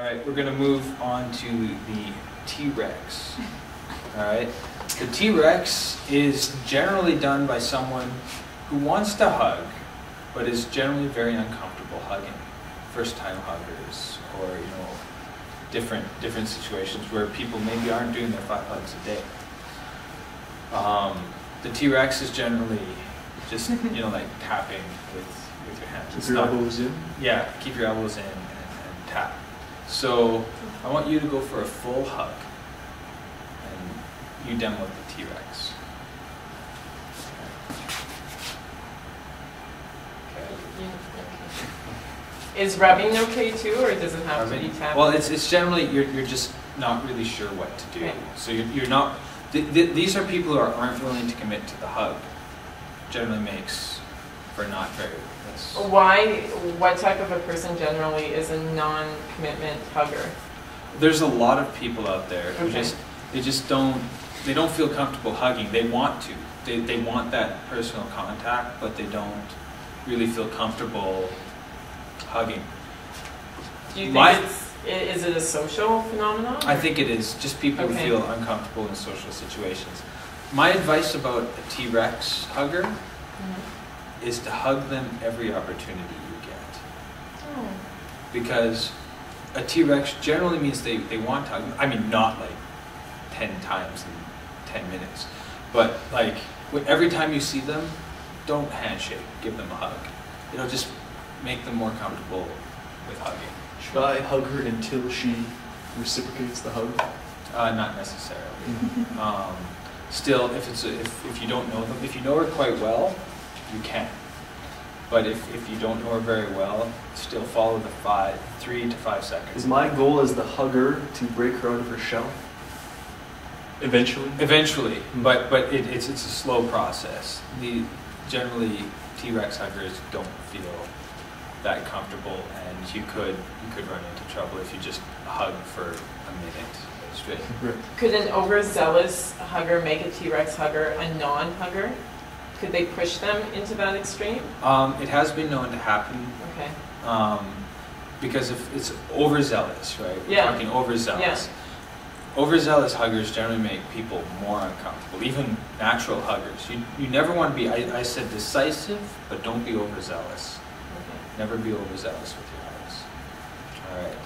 All right, we're gonna move on to the T-Rex. All right, the T-Rex is generally done by someone who wants to hug, but is generally very uncomfortable hugging. First-time huggers, or different situations where people maybe aren't doing their 5 hugs a day. The T-Rex is generally just like tapping with your hands. Keep your elbows in? Yeah, keep your elbows in and tap. So I want you to go for a full hug, and you demo the T-Rex. Is rubbing okay too, or does it have to be tapping? Well, it's generally you're just not really sure what to do. Okay. So you're not. These are people who aren't willing to commit to the hug. Generally makes for not very. Why? What type of a person generally is a non-commitment hugger? There's a lot of people out there who they don't feel comfortable hugging. They want to. They want that personal contact, but they don't really feel comfortable hugging. Do you think is it a social phenomenon? I think it is. Just people who feel uncomfortable in social situations. My advice about a T-Rex hugger is to hug them every opportunity you get. Oh. Because a T-Rex generally means they want to hug. I mean, not like 10 times in 10 minutes. But like every time you see them, don't handshake, give them a hug. It'll just make them more comfortable with hugging. Should I hug her until she reciprocates the hug? Not necessarily. Still, if you don't know them, if you know her quite well, you can. But if you don't know her very well, still follow the 3 to 5 seconds. Is my goal as the hugger to break her out of her shell? Eventually? Eventually, but it's a slow process. Generally T-Rex huggers don't feel that comfortable, and you could run into trouble if you just hug for a minute straight. Right. Could an overzealous hugger make a T-Rex hugger a non-hugger? Could they push them into that extreme? It has been known to happen. Okay. Because if it's overzealous, right? We're Yeah. talking overzealous. Yeah. Overzealous huggers generally make people more uncomfortable, even natural huggers. You never want to be, I said decisive, but don't be overzealous. Okay. Never be overzealous with your hugs. All right.